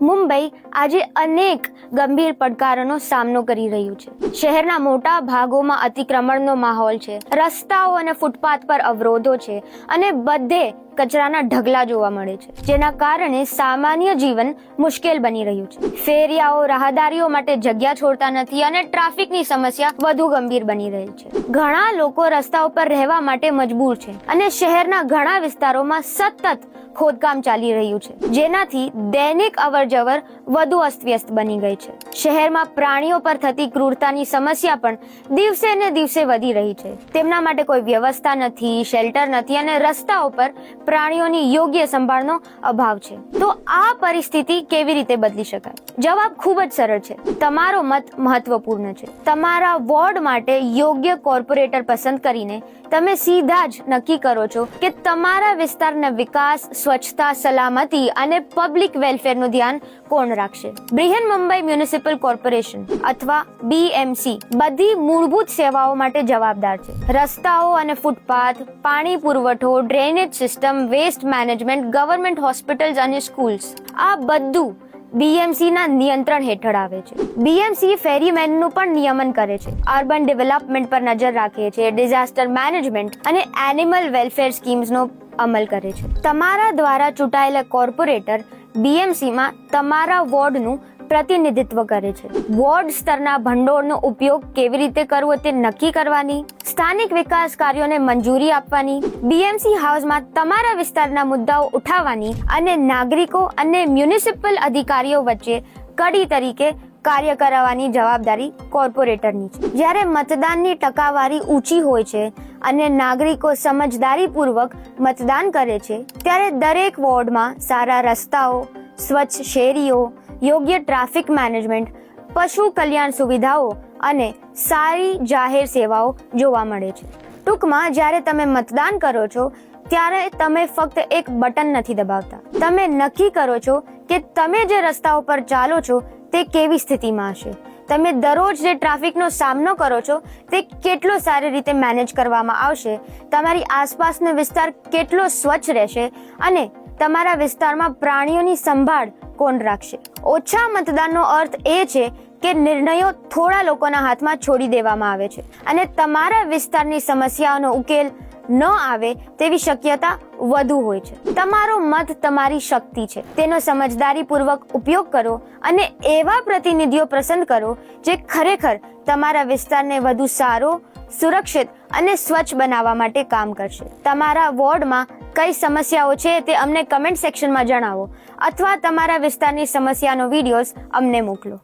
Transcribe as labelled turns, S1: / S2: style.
S1: મુંબઈ આજે અનેક ગંભીર પડકારોનો સામનો કરી રહ્યું છે। શહેરના મોટા ભાગોમાં અતિક્રમણનો માહોલ છે, રસ્તાઓ અને ફૂટપાથ પર અવરોધો છે અને બધે કચરાના ઢગલા જોવા મળે છે, જેના કારણે સામાન્ય જીવન મુશ્કેલ બની રહ્યું છે। ફેરિયાઓ રાહદારીઓ માટે જગ્યા છોડતા નથી અને ટ્રાફિકની સમસ્યા વધુ ગંભીર બની રહી છે। ઘણા લોકો રસ્તા ઉપર રહેવા માટે મજબૂર છે અને શહેરના ઘણા વિસ્તારોમાં સતત ખોદકામ ચાલી રહ્યું છે, જેનાથી દૈનિક અવરજવર વધુ અસ્તવ્યસ્ત બની ગઈ છે। શહેરમાં પ્રાણીઓ પર થતી ક્રૂરતાની સમસ્યા પણ દિવસે ને દિવસે વધી રહી છે। તેમના માટે કોઈ વ્યવસ્થા નથી, શેલ્ટર નથી અને રસ્તાઓ પર પ્રાણીઓની યોગ્ય સંભાળનો અભાવ છે। તો આ પરિસ્થિતિ કેવી રીતે બદલી શકાય? જવાબ ખૂબ જ સરળ છે। તમારો મત મહત્વપૂર્ણ છે। તમારા વોર્ડ માટે યોગ્ય કોર્પોરેટર પસંદ કરીને તમે સીધા જ નક્કી કરો છો કે તમારા વિસ્તારના વિકાસ, સ્વચ્છતા, સલામતી અને પબ્લિક વેલફેરનું ધ્યાન કોણ રાખશે। બ્રિહન મુંબઈ મ્યુનિસિપલ કોર્પોરેશન અથવા BMC બધી મૂળભૂત સેવાઓ માટે જવાબદાર છે। રસ્તાઓ અને ફૂટપાથ, પાણી પુરવઠો, drainage system, waste management, government hospitals અને સ્કૂલ્સ, આ બધું BMC ના નિયંત્રણ હેઠળ આવે છે। BMC ફેરીમેનનું પણ નિયમન કરે છે, અર્બન ડેવલપમેન્ટ પર નજર રાખે છે, ડિઝાસ્ટર મેનેજમેન્ટ અને એનિમલ વેલફેર સ્કીમ્સનો અમલ કરે છે। તમારા દ્વારા ચૂંટાયેલા કોર્પોરેટર BMC માં તમારા વોર્ડનું પ્રતિનિધિત્વ કરે છે। વોર્ડ સ્તરના ભંડોળનો ઉપયોગ કેવી રીતે કરવો તે નક્કી કરવાની, સ્થાનિક વિકાસ કાર્યોને મંજૂરી આપવાની, BMC હાઉસમાં તમારા વિસ્તારના મુદ્દાઓ ઉઠાવવાની અને નાગરિકો અને મ્યુનિસિપલ અધિકારીઓ વચ્ચે કડી તરીકે કાર્ય કરાવવાની જવાબદારી કોર્પોરેટરની છે। જ્યારે મતદાનની ટકાવારી ઊંચી હોય છે અને નાગરિકો સમજદારીપૂર્વક મતદાન કરે છે, ત્યારે દરેક વોર્ડમાં સારા રસ્તાઓ, સ્વચ્છ શેરીઓ, યોગ્ય ટ્રાફિક મેનેજમેન્ટ, પશુ કલ્યાણ સુવિધાઓ અને સારી જાહેર સેવાઓ જોવા મળે છે। ટૂંકમાં, જ્યારે તમે મતદાન કરો છો ત્યારે તમે ફક્ત એક બટન નથી દબાવતા, તમે નક્કી કરો છો કે તમે જે રસ્તાઓ પર ચાલો છો તે કેવી સ્થિતિમાં હશે, તમે દરરોજ જે ટ્રાફિકનો સામનો કરો છો તે કેટલો સારી રીતે મેનેજ કરવામાં આવશે, તમારી આસપાસનો વિસ્તાર કેટલો સ્વચ્છ રહેશે અને તમારા વિસ્તારમાં પ્રાણીઓની સંભાળ કોણ રાખશે। ઓછા મતદાનનો અર્થ એ છે કે નિર્ણયો થોડા લોકોના હાથમાં છોડી દેવામાં આવે છે અને તમારા વિસ્તારની સમસ્યાઓનો ઉકેલ ન આવે તેવી શક્યતા વધુ હોય છે। તમારો મત તમારી શક્તિ છે, તેનો સમજદારીપૂર્વક ઉપયોગ કરો અને એવા પ્રતિનિધિઓ પસંદ કરો જે ખરેખર તમારા વિસ્તારને વધુ સારો, સુરક્ષિત અને સ્વચ્છ બનાવવા માટે કામ કરશે। તમારા વોર્ડમાં કઈ સમસ્યાઓ છે તે અમને કમેન્ટ સેક્શનમાં જણાવો અથવા તમારા વિસ્તારની સમસ્યાનો વિડીયોઝ અમને મોકલો।